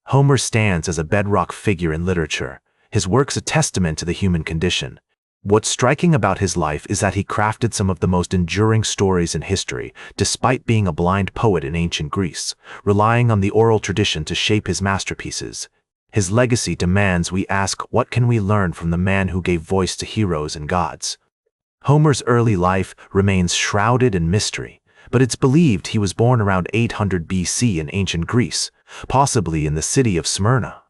Homer stands as a bedrock figure in literature, his works a testament to the human condition. What's striking about his life is that he crafted some of the most enduring stories in history, despite being a blind poet in ancient Greece, relying on the oral tradition to shape his masterpieces. His legacy demands we ask, what can we learn from the man who gave voice to heroes and gods? Homer's early life remains shrouded in mystery, but it's believed he was born around 800 BC in ancient Greece, possibly in the city of Smyrna.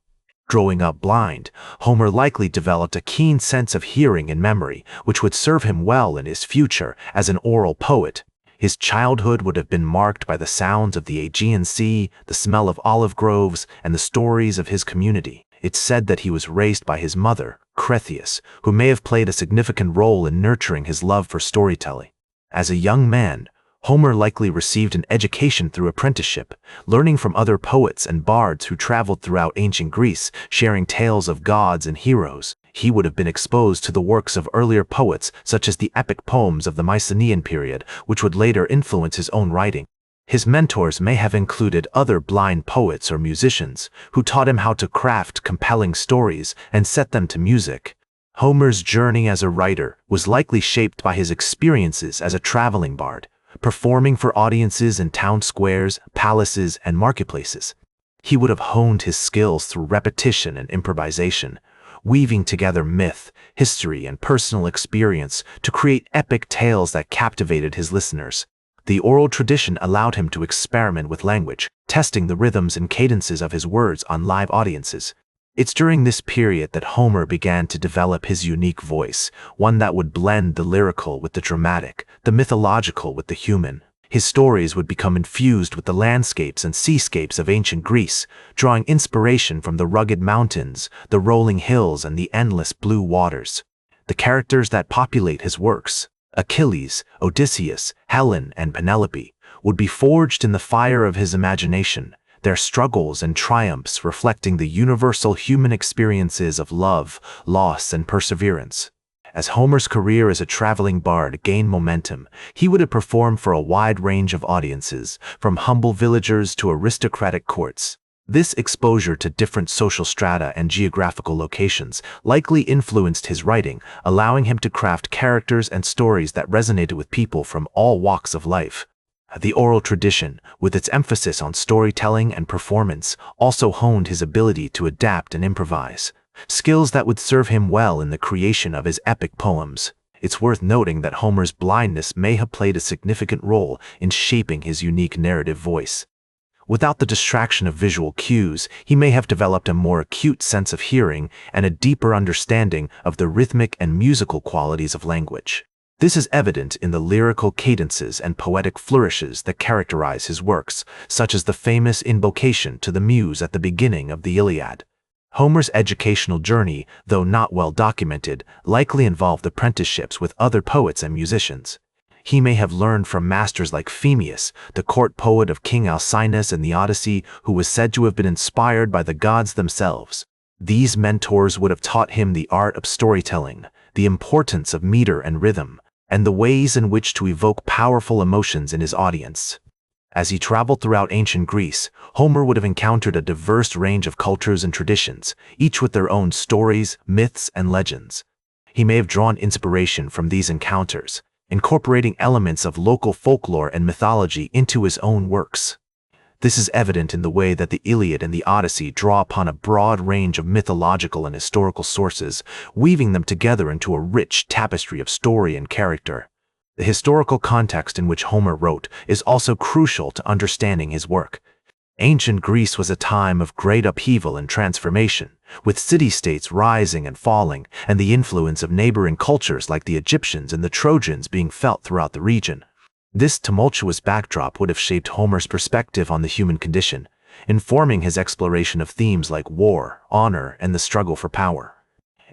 Growing up blind, Homer likely developed a keen sense of hearing and memory, which would serve him well in his future as an oral poet. His childhood would have been marked by the sounds of the Aegean Sea, the smell of olive groves, and the stories of his community. It's said that he was raised by his mother, Cretheus, who may have played a significant role in nurturing his love for storytelling. As a young man, Homer likely received an education through apprenticeship, learning from other poets and bards who traveled throughout ancient Greece, sharing tales of gods and heroes. He would have been exposed to the works of earlier poets, such as the epic poems of the Mycenaean period, which would later influence his own writing. His mentors may have included other blind poets or musicians, who taught him how to craft compelling stories and set them to music. Homer's journey as a writer was likely shaped by his experiences as a traveling bard, performing for audiences in town squares, palaces, and marketplaces. He would have honed his skills through repetition and improvisation, weaving together myth, history, and personal experience to create epic tales that captivated his listeners. The oral tradition allowed him to experiment with language, testing the rhythms and cadences of his words on live audiences. It's during this period that Homer began to develop his unique voice, one that would blend the lyrical with the dramatic, the mythological with the human. His stories would become infused with the landscapes and seascapes of ancient Greece, drawing inspiration from the rugged mountains, the rolling hills, and the endless blue waters. The characters that populate his works, Achilles, Odysseus, Helen, and Penelope, would be forged in the fire of his imagination, their struggles and triumphs reflecting the universal human experiences of love, loss, and perseverance. As Homer's career as a traveling bard gained momentum, he would have performed for a wide range of audiences, from humble villagers to aristocratic courts. This exposure to different social strata and geographical locations likely influenced his writing, allowing him to craft characters and stories that resonated with people from all walks of life. The oral tradition, with its emphasis on storytelling and performance, also honed his ability to adapt and improvise, skills that would serve him well in the creation of his epic poems. It's worth noting that Homer's blindness may have played a significant role in shaping his unique narrative voice. Without the distraction of visual cues, he may have developed a more acute sense of hearing and a deeper understanding of the rhythmic and musical qualities of language. This is evident in the lyrical cadences and poetic flourishes that characterize his works, such as the famous invocation to the muse at the beginning of the Iliad. Homer's educational journey, though not well documented, likely involved apprenticeships with other poets and musicians. He may have learned from masters like Phemius, the court poet of King Alcinous in the Odyssey, who was said to have been inspired by the gods themselves. These mentors would have taught him the art of storytelling, the importance of meter and rhythm, and the ways in which to evoke powerful emotions in his audience. As he traveled throughout ancient Greece, Homer would have encountered a diverse range of cultures and traditions, each with their own stories, myths, and legends. He may have drawn inspiration from these encounters, incorporating elements of local folklore and mythology into his own works. This is evident in the way that the Iliad and the Odyssey draw upon a broad range of mythological and historical sources, weaving them together into a rich tapestry of story and character. The historical context in which Homer wrote is also crucial to understanding his work. Ancient Greece was a time of great upheaval and transformation, with city-states rising and falling, and the influence of neighboring cultures like the Egyptians and the Trojans being felt throughout the region. This tumultuous backdrop would have shaped Homer's perspective on the human condition, informing his exploration of themes like war, honor, and the struggle for power.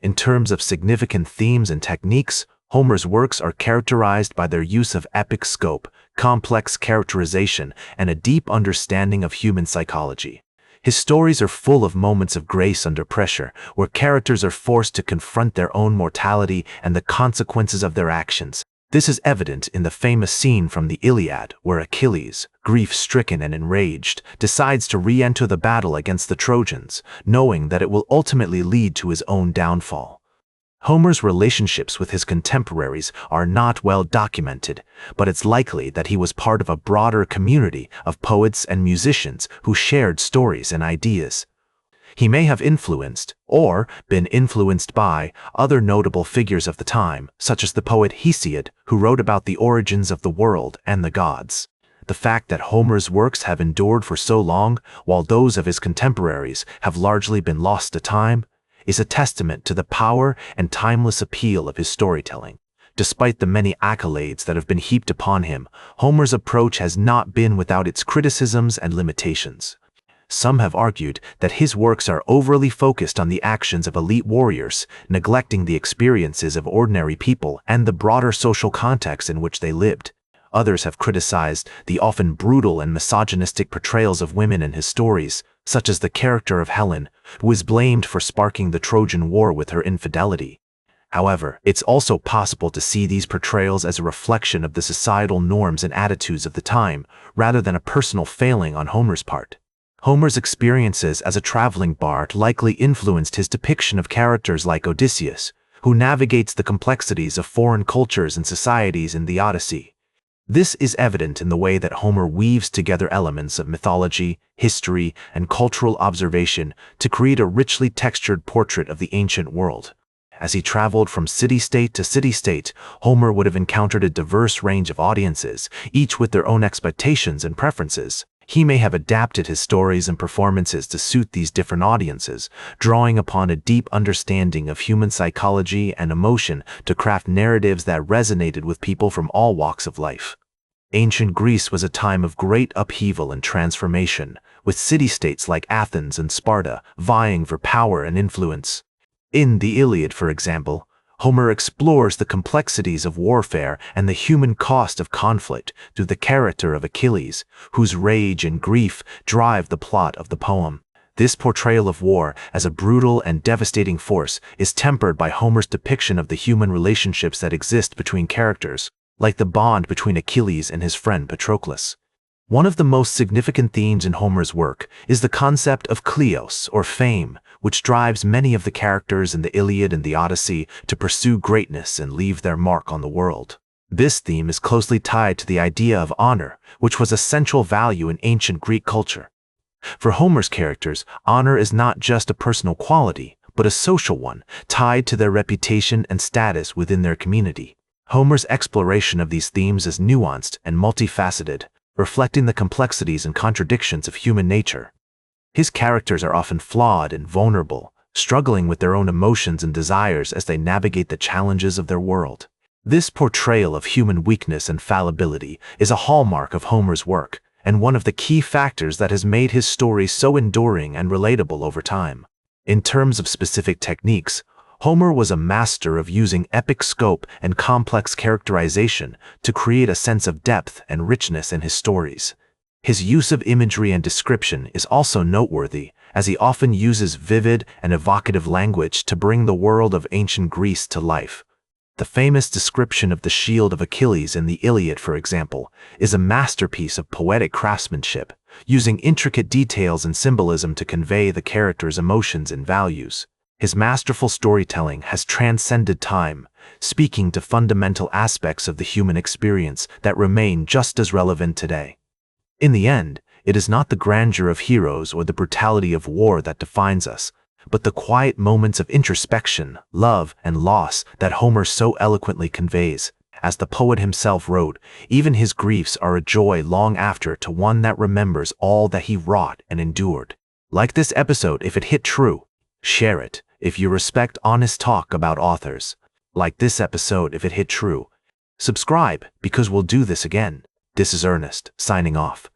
In terms of significant themes and techniques, Homer's works are characterized by their use of epic scope, complex characterization, and a deep understanding of human psychology. His stories are full of moments of grace under pressure, where characters are forced to confront their own mortality and the consequences of their actions. This is evident in the famous scene from the Iliad where Achilles, grief-stricken and enraged, decides to re-enter the battle against the Trojans, knowing that it will ultimately lead to his own downfall. Homer's relationships with his contemporaries are not well documented, but it's likely that he was part of a broader community of poets and musicians who shared stories and ideas. He may have influenced, or been influenced by, other notable figures of the time, such as the poet Hesiod, who wrote about the origins of the world and the gods. The fact that Homer's works have endured for so long, while those of his contemporaries have largely been lost to time, is a testament to the power and timeless appeal of his storytelling. Despite the many accolades that have been heaped upon him, Homer's approach has not been without its criticisms and limitations. Some have argued that his works are overly focused on the actions of elite warriors, neglecting the experiences of ordinary people and the broader social context in which they lived. Others have criticized the often brutal and misogynistic portrayals of women in his stories, such as the character of Helen, who is blamed for sparking the Trojan War with her infidelity. However, it's also possible to see these portrayals as a reflection of the societal norms and attitudes of the time, rather than a personal failing on Homer's part. Homer's experiences as a traveling bard likely influenced his depiction of characters like Odysseus, who navigates the complexities of foreign cultures and societies in the Odyssey. This is evident in the way that Homer weaves together elements of mythology, history, and cultural observation to create a richly textured portrait of the ancient world. As he traveled from city-state to city-state, Homer would have encountered a diverse range of audiences, each with their own expectations and preferences. He may have adapted his stories and performances to suit these different audiences, drawing upon a deep understanding of human psychology and emotion to craft narratives that resonated with people from all walks of life. Ancient Greece was a time of great upheaval and transformation, with city-states like Athens and Sparta vying for power and influence. In the Iliad, for example, Homer explores the complexities of warfare and the human cost of conflict through the character of Achilles, whose rage and grief drive the plot of the poem. This portrayal of war as a brutal and devastating force is tempered by Homer's depiction of the human relationships that exist between characters, like the bond between Achilles and his friend Patroclus. One of the most significant themes in Homer's work is the concept of kleos, or fame, which drives many of the characters in the Iliad and the Odyssey to pursue greatness and leave their mark on the world. This theme is closely tied to the idea of honor, which was a central value in ancient Greek culture. For Homer's characters, honor is not just a personal quality, but a social one, tied to their reputation and status within their community. Homer's exploration of these themes is nuanced and multifaceted, reflecting the complexities and contradictions of human nature. His characters are often flawed and vulnerable, struggling with their own emotions and desires as they navigate the challenges of their world. This portrayal of human weakness and fallibility is a hallmark of Homer's work, and one of the key factors that has made his stories so enduring and relatable over time. In terms of specific techniques, Homer was a master of using epic scope and complex characterization to create a sense of depth and richness in his stories. His use of imagery and description is also noteworthy, as he often uses vivid and evocative language to bring the world of ancient Greece to life. The famous description of the shield of Achilles in the Iliad, for example, is a masterpiece of poetic craftsmanship, using intricate details and symbolism to convey the character's emotions and values. His masterful storytelling has transcended time, speaking to fundamental aspects of the human experience that remain just as relevant today. In the end, it is not the grandeur of heroes or the brutality of war that defines us, but the quiet moments of introspection, love, and loss that Homer so eloquently conveys. As the poet himself wrote, even his griefs are a joy long after to one that remembers all that he wrought and endured. Like this episode if it hit true. Share it if you respect honest talk about authors. Like this episode if it hit true. Subscribe because we'll do this again. This is Ernest, signing off.